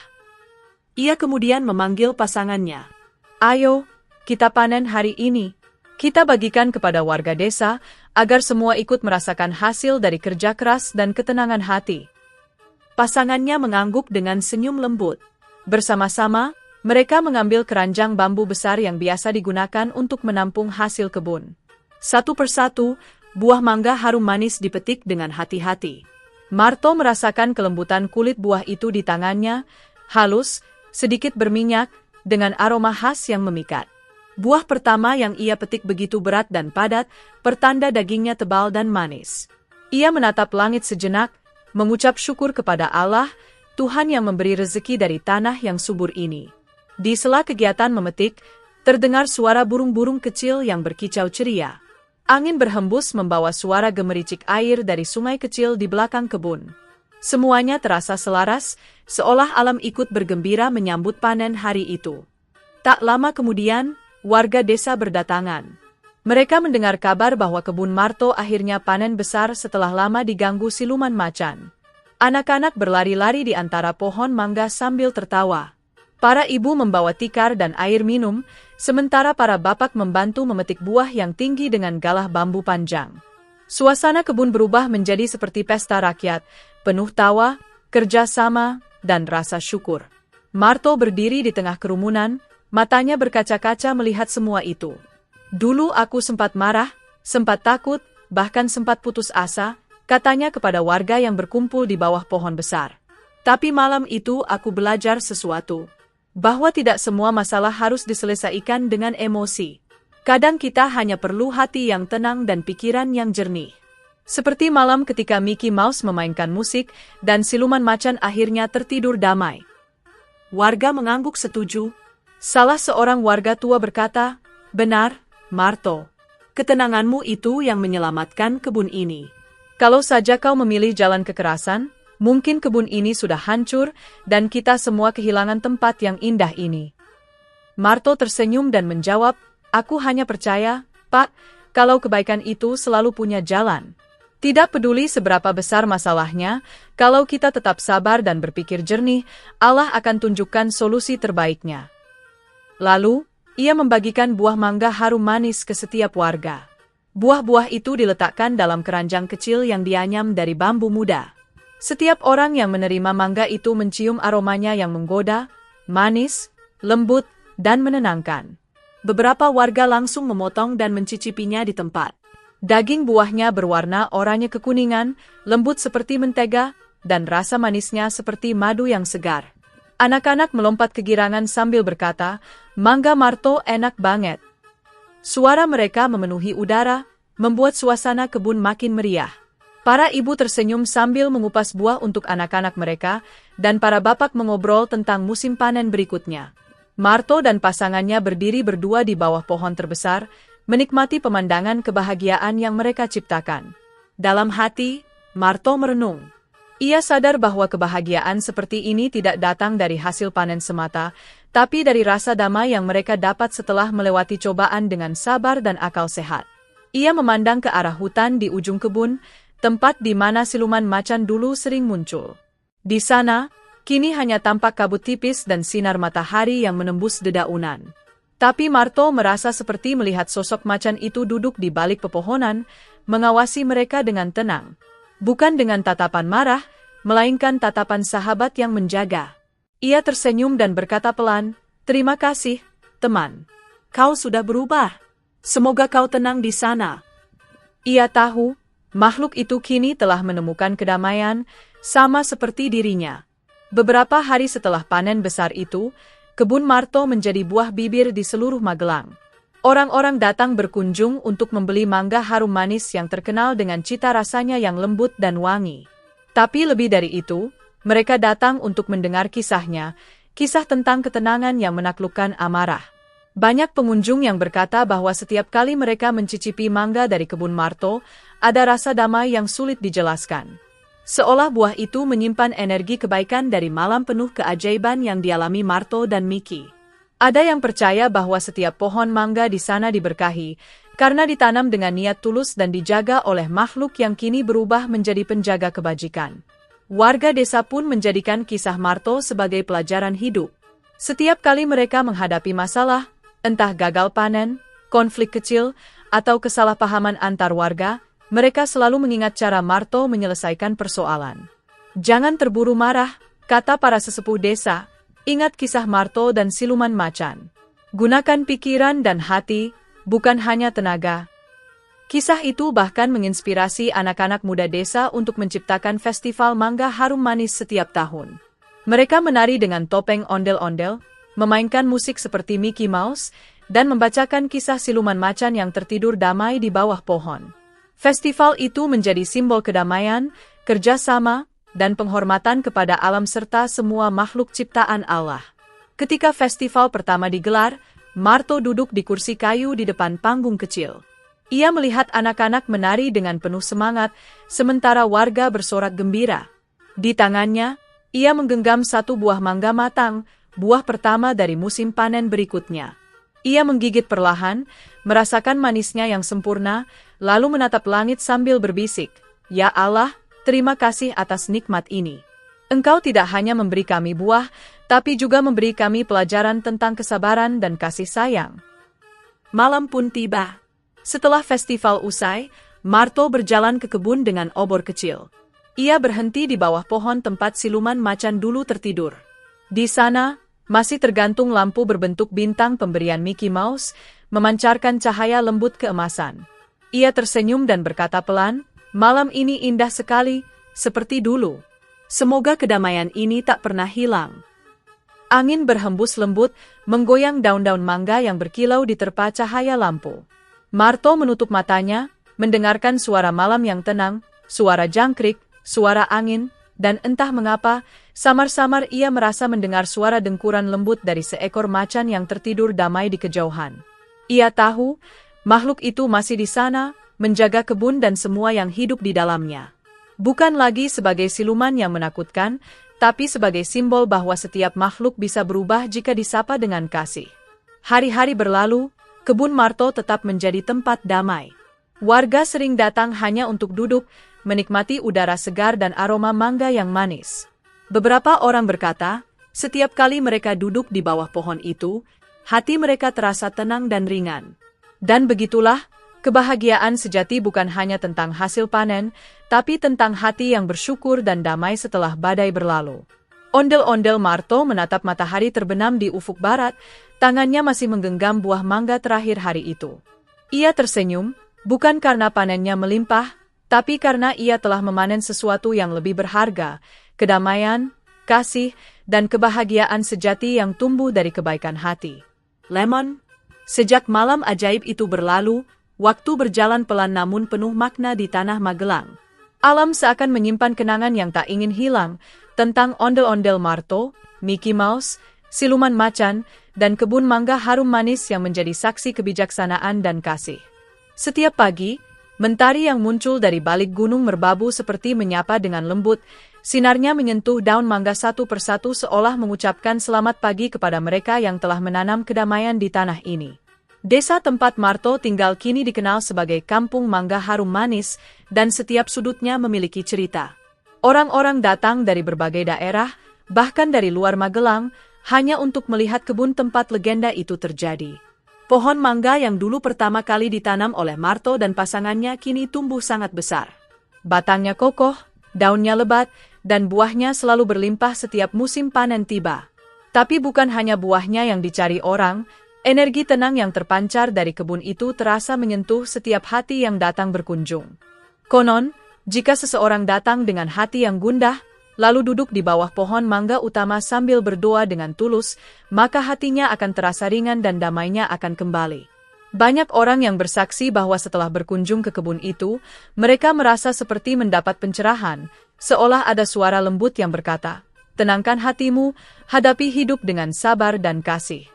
Ia kemudian memanggil pasangannya. "Ayo, kita panen hari ini. Kita bagikan kepada warga desa, agar semua ikut merasakan hasil dari kerja keras dan ketenangan hati." Pasangannya mengangguk dengan senyum lembut. Bersama-sama, mereka mengambil keranjang bambu besar yang biasa digunakan untuk menampung hasil kebun. Satu persatu, buah mangga harum manis dipetik dengan hati-hati. Marto merasakan kelembutan kulit buah itu di tangannya, halus, sedikit berminyak, dengan aroma khas yang memikat. Buah pertama yang ia petik begitu berat dan padat, pertanda dagingnya tebal dan manis. Ia menatap langit sejenak, mengucap syukur kepada Allah, Tuhan yang memberi rezeki dari tanah yang subur ini. Di sela kegiatan memetik, terdengar suara burung-burung kecil yang berkicau ceria. Angin berhembus membawa suara gemericik air dari sungai kecil di belakang kebun. Semuanya terasa selaras, seolah alam ikut bergembira menyambut panen hari itu. Tak lama kemudian, warga desa berdatangan. Mereka mendengar kabar bahwa kebun Marto akhirnya panen besar setelah lama diganggu siluman macan. Anak-anak berlari-lari di antara pohon mangga sambil tertawa. Para ibu membawa tikar dan air minum, sementara para bapak membantu memetik buah yang tinggi dengan galah bambu panjang. Suasana kebun berubah menjadi seperti pesta rakyat, penuh tawa, kerjasama, dan rasa syukur. Marto berdiri di tengah kerumunan, matanya berkaca-kaca melihat semua itu. "Dulu aku sempat marah, sempat takut, bahkan sempat putus asa," katanya kepada warga yang berkumpul di bawah pohon besar. "Tapi malam itu aku belajar sesuatu. Bahwa tidak semua masalah harus diselesaikan dengan emosi. Kadang kita hanya perlu hati yang tenang dan pikiran yang jernih." Seperti malam ketika Mickey Mouse memainkan musik dan siluman macan akhirnya tertidur damai. Warga mengangguk setuju. Salah seorang warga tua berkata, "Benar, Marto. Ketenanganmu itu yang menyelamatkan kebun ini. Kalau saja kau memilih jalan kekerasan, mungkin kebun ini sudah hancur dan kita semua kehilangan tempat yang indah ini." Marto tersenyum dan menjawab, "Aku hanya percaya, Pak, kalau kebaikan itu selalu punya jalan. Tidak peduli seberapa besar masalahnya, kalau kita tetap sabar dan berpikir jernih, Allah akan tunjukkan solusi terbaiknya." Lalu, ia membagikan buah mangga harum manis ke setiap warga. Buah-buah itu diletakkan dalam keranjang kecil yang dianyam dari bambu muda. Setiap orang yang menerima mangga itu mencium aromanya yang menggoda, manis, lembut, dan menenangkan. Beberapa warga langsung memotong dan mencicipinya di tempat. Daging buahnya berwarna oranye kekuningan, lembut seperti mentega, dan rasa manisnya seperti madu yang segar. Anak-anak melompat kegirangan sambil berkata, "Mangga Marto enak banget." Suara mereka memenuhi udara, membuat suasana kebun makin meriah. Para ibu tersenyum sambil mengupas buah untuk anak-anak mereka, dan para bapak mengobrol tentang musim panen berikutnya. Marto dan pasangannya berdiri berdua di bawah pohon terbesar, menikmati pemandangan kebahagiaan yang mereka ciptakan. Dalam hati, Marto merenung. Ia sadar bahwa kebahagiaan seperti ini tidak datang dari hasil panen semata, tapi dari rasa damai yang mereka dapat setelah melewati cobaan dengan sabar dan akal sehat. Ia memandang ke arah hutan di ujung kebun, tempat di mana siluman macan dulu sering muncul. Di sana, kini hanya tampak kabut tipis dan sinar matahari yang menembus dedaunan. Tapi Marto merasa seperti melihat sosok macan itu duduk di balik pepohonan, mengawasi mereka dengan tenang. Bukan dengan tatapan marah, melainkan tatapan sahabat yang menjaga. Ia tersenyum dan berkata pelan, "Terima kasih, teman. Kau sudah berubah. Semoga kau tenang di sana." Ia tahu, makhluk itu kini telah menemukan kedamaian, sama seperti dirinya. Beberapa hari setelah panen besar itu, kebun Marto menjadi buah bibir di seluruh Magelang. Orang-orang datang berkunjung untuk membeli mangga harum manis yang terkenal dengan cita rasanya yang lembut dan wangi. Tapi lebih dari itu, mereka datang untuk mendengar kisahnya, kisah tentang ketenangan yang menaklukkan amarah. Banyak pengunjung yang berkata bahwa setiap kali mereka mencicipi mangga dari kebun Marto, ada rasa damai yang sulit dijelaskan. Seolah buah itu menyimpan energi kebaikan dari malam penuh keajaiban yang dialami Marto dan Miki. Ada yang percaya bahwa setiap pohon mangga di sana diberkahi, karena ditanam dengan niat tulus dan dijaga oleh makhluk yang kini berubah menjadi penjaga kebajikan. Warga desa pun menjadikan kisah Marto sebagai pelajaran hidup. Setiap kali mereka menghadapi masalah, entah gagal panen, konflik kecil, atau kesalahpahaman antar warga, mereka selalu mengingat cara Marto menyelesaikan persoalan. "Jangan terburu marah," kata para sesepuh desa. "Ingat kisah Marto dan siluman macan. Gunakan pikiran dan hati, bukan hanya tenaga." Kisah itu bahkan menginspirasi anak-anak muda desa untuk menciptakan festival mangga harum manis setiap tahun. Mereka menari dengan topeng ondel-ondel, memainkan musik seperti Mickey Mouse, dan membacakan kisah siluman macan yang tertidur damai di bawah pohon. Festival itu menjadi simbol kedamaian, kerjasama, dan penghormatan kepada alam serta semua makhluk ciptaan Allah. Ketika festival pertama digelar, Marto duduk di kursi kayu di depan panggung kecil. Ia melihat anak-anak menari dengan penuh semangat, sementara warga bersorak gembira. Di tangannya, ia menggenggam satu buah mangga matang, buah pertama dari musim panen berikutnya. Ia menggigit perlahan, merasakan manisnya yang sempurna, lalu menatap langit sambil berbisik, "Ya Allah, terima kasih atas nikmat ini. Engkau tidak hanya memberi kami buah, tapi juga memberi kami pelajaran tentang kesabaran dan kasih sayang." Malam pun tiba. Setelah festival usai, Marto berjalan ke kebun dengan obor kecil. Ia berhenti di bawah pohon tempat siluman macan dulu tertidur. Di sana, masih tergantung lampu berbentuk bintang pemberian Mickey Mouse, memancarkan cahaya lembut keemasan. Ia tersenyum dan berkata pelan, "Malam ini indah sekali, seperti dulu. Semoga kedamaian ini tak pernah hilang." Angin berhembus lembut, menggoyang daun-daun mangga yang berkilau diterpa cahaya lampu. Marto menutup matanya, mendengarkan suara malam yang tenang, suara jangkrik, suara angin, dan entah mengapa, samar-samar ia merasa mendengar suara dengkuran lembut dari seekor macan yang tertidur damai di kejauhan. Ia tahu, makhluk itu masih di sana, menjaga kebun dan semua yang hidup di dalamnya. Bukan lagi sebagai siluman yang menakutkan, tapi sebagai simbol bahwa setiap makhluk bisa berubah jika disapa dengan kasih. Hari-hari berlalu, kebun Marto tetap menjadi tempat damai. Warga sering datang hanya untuk duduk, menikmati udara segar dan aroma mangga yang manis. Beberapa orang berkata, setiap kali mereka duduk di bawah pohon itu, hati mereka terasa tenang dan ringan. Dan begitulah, kebahagiaan sejati bukan hanya tentang hasil panen, tapi tentang hati yang bersyukur dan damai setelah badai berlalu. Ondel-ondel Marto menatap matahari terbenam di ufuk barat, tangannya masih menggenggam buah mangga terakhir hari itu. Ia tersenyum, bukan karena panennya melimpah, tapi karena ia telah memanen sesuatu yang lebih berharga, kedamaian, kasih, dan kebahagiaan sejati yang tumbuh dari kebaikan hati. Lemon. Sejak malam ajaib itu berlalu, waktu berjalan pelan namun penuh makna di tanah Magelang. Alam seakan menyimpan kenangan yang tak ingin hilang tentang ondel-ondel Marto, Mickey Mouse, siluman macan, dan kebun mangga harum manis yang menjadi saksi kebijaksanaan dan kasih. Setiap pagi, mentari yang muncul dari balik gunung merbabu seperti menyapa dengan lembut, sinarnya menyentuh daun mangga satu persatu seolah mengucapkan selamat pagi kepada mereka yang telah menanam kedamaian di tanah ini. Desa tempat Marto tinggal kini dikenal sebagai Kampung Mangga Harum Manis, dan setiap sudutnya memiliki cerita. Orang-orang datang dari berbagai daerah, bahkan dari luar Magelang, hanya untuk melihat kebun tempat legenda itu terjadi. Pohon mangga yang dulu pertama kali ditanam oleh Marto dan pasangannya kini tumbuh sangat besar. Batangnya kokoh, daunnya lebat, dan buahnya selalu berlimpah setiap musim panen tiba. Tapi bukan hanya buahnya yang dicari orang, energi tenang yang terpancar dari kebun itu terasa menyentuh setiap hati yang datang berkunjung. Konon, jika seseorang datang dengan hati yang gundah, lalu duduk di bawah pohon mangga utama sambil berdoa dengan tulus, maka hatinya akan terasa ringan dan damainya akan kembali. Banyak orang yang bersaksi bahwa setelah berkunjung ke kebun itu, mereka merasa seperti mendapat pencerahan, seolah ada suara lembut yang berkata, "Tenangkan hatimu, hadapi hidup dengan sabar dan kasih."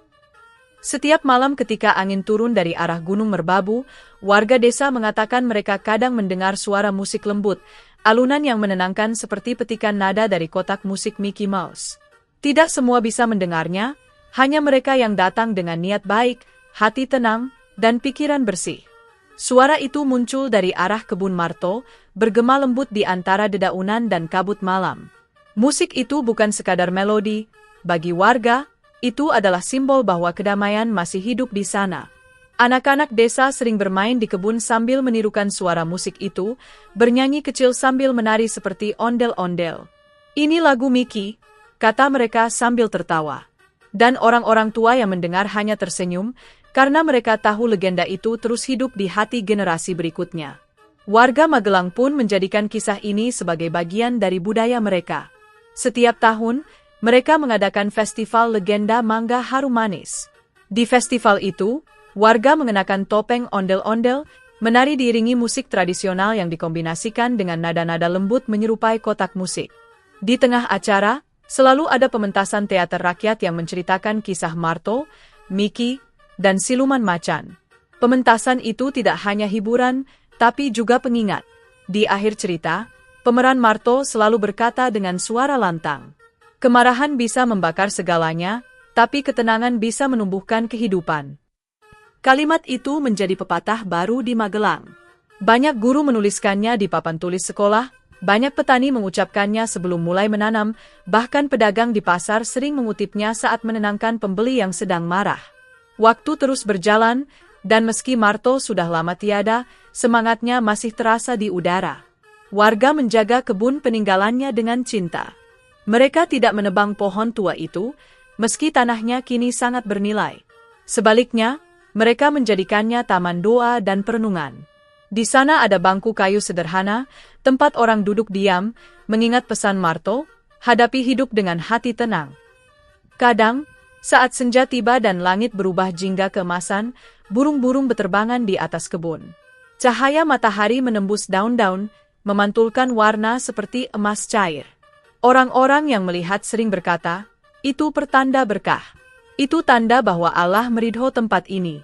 Setiap malam ketika angin turun dari arah Gunung Merbabu, warga desa mengatakan mereka kadang mendengar suara musik lembut, alunan yang menenangkan seperti petikan nada dari kotak musik Mickey Mouse. Tidak semua bisa mendengarnya, hanya mereka yang datang dengan niat baik, hati tenang, dan pikiran bersih. Suara itu muncul dari arah kebun Marto, bergema lembut di antara dedaunan dan kabut malam. Musik itu bukan sekadar melodi, bagi warga, itu adalah simbol bahwa kedamaian masih hidup di sana. Anak-anak desa sering bermain di kebun sambil menirukan suara musik itu, bernyanyi kecil sambil menari seperti ondel-ondel. "Ini lagu Mickey," kata mereka sambil tertawa. Dan orang-orang tua yang mendengar hanya tersenyum, karena mereka tahu legenda itu terus hidup di hati generasi berikutnya. Warga Magelang pun menjadikan kisah ini sebagai bagian dari budaya mereka. Setiap tahun, mereka mengadakan festival legenda Mangga Harum Manis. Di festival itu, warga mengenakan topeng ondel-ondel, menari diiringi musik tradisional yang dikombinasikan dengan nada-nada lembut menyerupai kotak musik. Di tengah acara, selalu ada pementasan teater rakyat yang menceritakan kisah Marto, Mickey, dan siluman macan. Pementasan itu tidak hanya hiburan, tapi juga pengingat. Di akhir cerita, pemeran Marto selalu berkata dengan suara lantang, "Kemarahan bisa membakar segalanya, tapi ketenangan bisa menumbuhkan kehidupan." Kalimat itu menjadi pepatah baru di Magelang. Banyak guru menuliskannya di papan tulis sekolah, banyak petani mengucapkannya sebelum mulai menanam, bahkan pedagang di pasar sering mengutipnya saat menenangkan pembeli yang sedang marah. Waktu terus berjalan, dan meski Marto sudah lama tiada, semangatnya masih terasa di udara. Warga menjaga kebun peninggalannya dengan cinta. Mereka tidak menebang pohon tua itu, meski tanahnya kini sangat bernilai. Sebaliknya, mereka menjadikannya taman doa dan perenungan. Di sana ada bangku kayu sederhana, tempat orang duduk diam, mengingat pesan Marto, hadapi hidup dengan hati tenang. Kadang, saat senja tiba dan langit berubah jingga keemasan, burung-burung beterbangan di atas kebun. Cahaya matahari menembus daun-daun, memantulkan warna seperti emas cair. Orang-orang yang melihat sering berkata, "Itu pertanda berkah. Itu tanda bahwa Allah meridho tempat ini."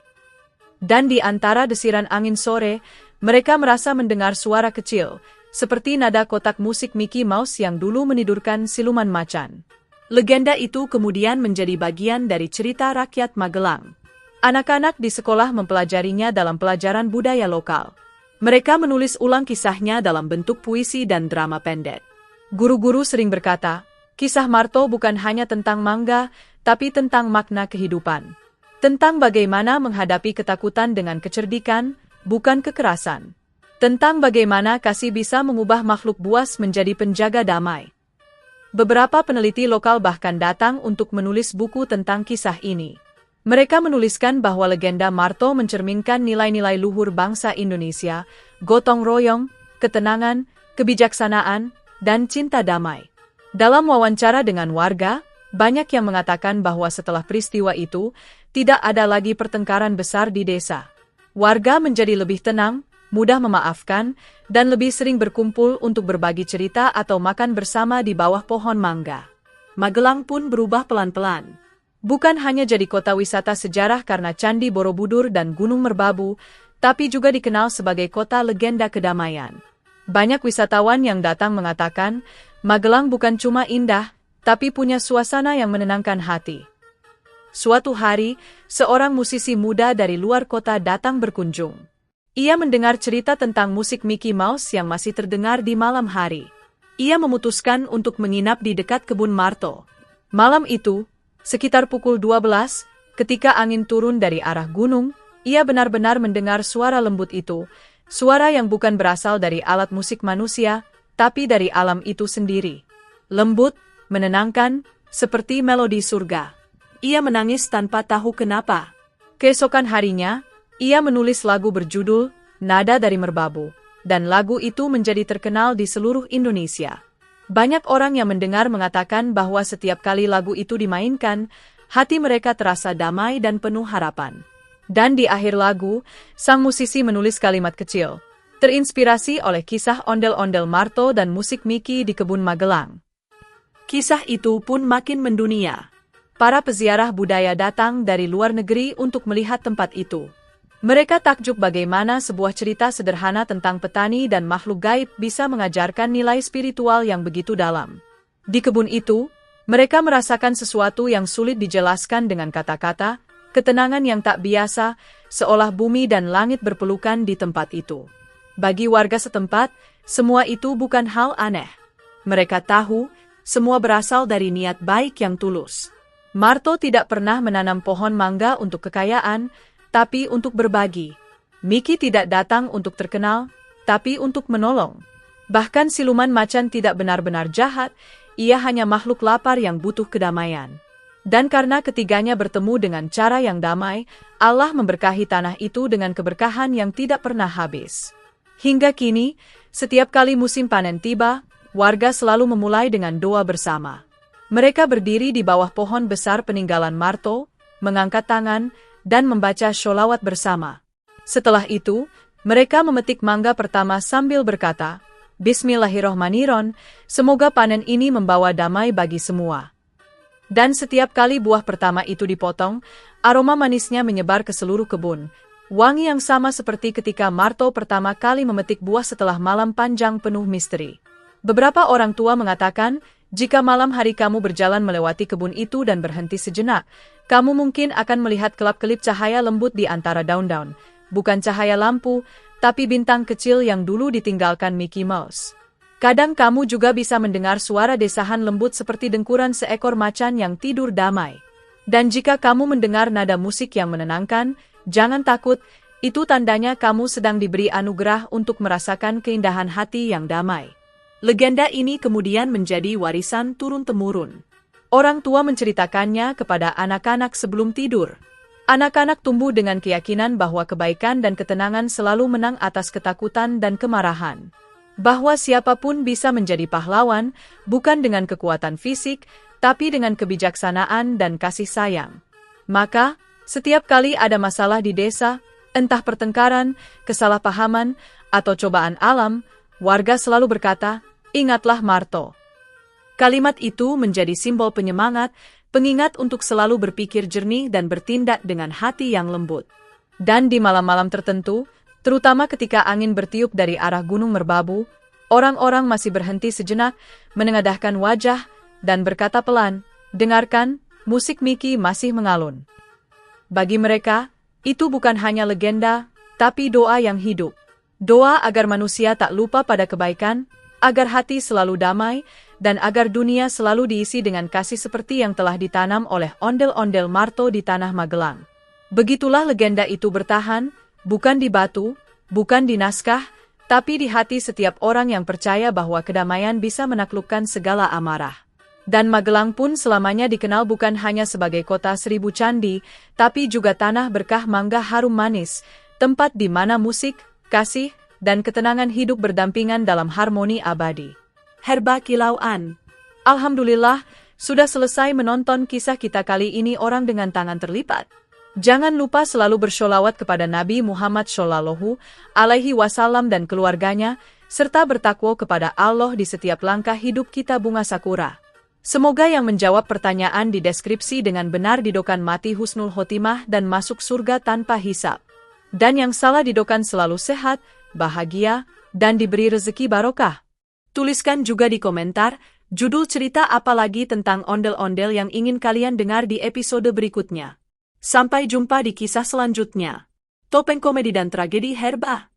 Dan di antara desiran angin sore, mereka merasa mendengar suara kecil, seperti nada kotak musik Mickey Mouse yang dulu menidurkan siluman macan. Legenda itu kemudian menjadi bagian dari cerita rakyat Magelang. Anak-anak di sekolah mempelajarinya dalam pelajaran budaya lokal. Mereka menulis ulang kisahnya dalam bentuk puisi dan drama pendek. Guru-guru sering berkata, kisah Marto bukan hanya tentang mangga, tapi tentang makna kehidupan. Tentang bagaimana menghadapi ketakutan dengan kecerdikan, bukan kekerasan. Tentang bagaimana kasih bisa mengubah makhluk buas menjadi penjaga damai. Beberapa peneliti lokal bahkan datang untuk menulis buku tentang kisah ini. Mereka menuliskan bahwa legenda Marto mencerminkan nilai-nilai luhur bangsa Indonesia, gotong royong, ketenangan, kebijaksanaan, dan cinta damai. Dalam wawancara dengan warga, Banyak yang mengatakan bahwa setelah peristiwa itu, tidak ada lagi pertengkaran besar di desa. Warga menjadi lebih tenang, mudah memaafkan, dan lebih sering berkumpul untuk berbagi cerita atau makan bersama di bawah pohon mangga. Magelang pun berubah pelan-pelan. Bukan hanya jadi kota wisata sejarah karena Candi Borobudur dan Gunung Merbabu, tapi juga dikenal sebagai kota legenda kedamaian. Banyak wisatawan yang datang mengatakan, Magelang bukan cuma indah, tapi punya suasana yang menenangkan hati. Suatu hari, seorang musisi muda dari luar kota datang berkunjung. Ia mendengar cerita tentang musik Mickey Mouse yang masih terdengar di malam hari. Ia memutuskan untuk menginap di dekat kebun Marto. Malam itu, sekitar pukul 12, ketika angin turun dari arah gunung, ia benar-benar mendengar suara lembut itu, suara yang bukan berasal dari alat musik manusia, tapi dari alam itu sendiri. Lembut, menenangkan, seperti melodi surga. Ia menangis tanpa tahu kenapa. Keesokan harinya, ia menulis lagu berjudul Nada dari Merbabu, dan lagu itu menjadi terkenal di seluruh Indonesia. Banyak orang yang mendengar mengatakan bahwa setiap kali lagu itu dimainkan, hati mereka terasa damai dan penuh harapan. Dan di akhir lagu, sang musisi menulis kalimat kecil, terinspirasi oleh kisah ondel-ondel Marto dan musik Mickey di kebun Magelang. Kisah itu pun makin mendunia. Para peziarah budaya datang dari luar negeri untuk melihat tempat itu. Mereka takjub bagaimana sebuah cerita sederhana tentang petani dan makhluk gaib bisa mengajarkan nilai spiritual yang begitu dalam. Di kebun itu, mereka merasakan sesuatu yang sulit dijelaskan dengan kata-kata, ketenangan yang tak biasa, seolah bumi dan langit berpelukan di tempat itu. Bagi warga setempat, semua itu bukan hal aneh. Mereka tahu, semua berasal dari niat baik yang tulus. Marto tidak pernah menanam pohon mangga untuk kekayaan, tapi untuk berbagi. Mickey tidak datang untuk terkenal, tapi untuk menolong. Bahkan siluman macan tidak benar-benar jahat, ia hanya makhluk lapar yang butuh kedamaian. Dan karena ketiganya bertemu dengan cara yang damai, Allah memberkahi tanah itu dengan keberkahan yang tidak pernah habis. Hingga kini, setiap kali musim panen tiba, warga selalu memulai dengan doa bersama. Mereka berdiri di bawah pohon besar peninggalan Marto, mengangkat tangan, dan membaca sholawat bersama. Setelah itu, mereka memetik mangga pertama sambil berkata, Bismillahirrohmanirrohim, semoga panen ini membawa damai bagi semua. Dan setiap kali buah pertama itu dipotong, aroma manisnya menyebar ke seluruh kebun. Wangi yang sama seperti ketika Marto pertama kali memetik buah setelah malam panjang penuh misteri. Beberapa orang tua mengatakan, jika malam hari kamu berjalan melewati kebun itu dan berhenti sejenak, kamu mungkin akan melihat kelap-kelip cahaya lembut di antara daun-daun. Bukan cahaya lampu, tapi bintang kecil yang dulu ditinggalkan Mickey Mouse. Kadang kamu juga bisa mendengar suara desahan lembut seperti dengkuran seekor macan yang tidur damai. Dan jika kamu mendengar nada musik yang menenangkan, jangan takut, itu tandanya kamu sedang diberi anugerah untuk merasakan keindahan hati yang damai. Legenda ini kemudian menjadi warisan turun-temurun. Orang tua menceritakannya kepada anak-anak sebelum tidur. Anak-anak tumbuh dengan keyakinan bahwa kebaikan dan ketenangan selalu menang atas ketakutan dan kemarahan. Bahwa siapapun bisa menjadi pahlawan, bukan dengan kekuatan fisik, tapi dengan kebijaksanaan dan kasih sayang. Maka, setiap kali ada masalah di desa, entah pertengkaran, kesalahpahaman, atau cobaan alam, warga selalu berkata, ingatlah Marto. Kalimat itu menjadi simbol penyemangat, pengingat untuk selalu berpikir jernih dan bertindak dengan hati yang lembut. Dan di malam-malam tertentu, terutama ketika angin bertiup dari arah Gunung Merbabu, orang-orang masih berhenti sejenak, menengadahkan wajah, dan berkata pelan, dengarkan, musik Mickey masih mengalun. Bagi mereka, itu bukan hanya legenda, tapi doa yang hidup. Doa agar manusia tak lupa pada kebaikan, agar hati selalu damai, dan agar dunia selalu diisi dengan kasih seperti yang telah ditanam oleh ondel-ondel Marto di tanah Magelang. Begitulah legenda itu bertahan, bukan di batu, bukan di naskah, tapi di hati setiap orang yang percaya bahwa kedamaian bisa menaklukkan segala amarah. Dan Magelang pun selamanya dikenal bukan hanya sebagai kota seribu candi, tapi juga tanah berkah mangga harum manis, tempat di mana musik, kasih, dan ketenangan hidup berdampingan dalam harmoni abadi. Herba Kilauan. Alhamdulillah, Sudah selesai menonton kisah kita kali ini orang dengan tangan terlipat? Jangan lupa selalu bersholawat kepada Nabi Muhammad Shallallahu Alaihi Wasallam dan keluarganya, serta bertakwa kepada Allah di setiap langkah hidup kita. Bunga Sakura. Semoga yang menjawab pertanyaan di deskripsi dengan benar didoakan mati husnul khotimah dan masuk surga tanpa hisab. Dan yang salah didoakan selalu sehat, bahagia, dan diberi rezeki barokah. Tuliskan juga di komentar, judul cerita apa lagi tentang ondel-ondel yang ingin kalian dengar di episode berikutnya. Sampai jumpa di kisah selanjutnya. Topeng Komedi dan Tragedi Herba.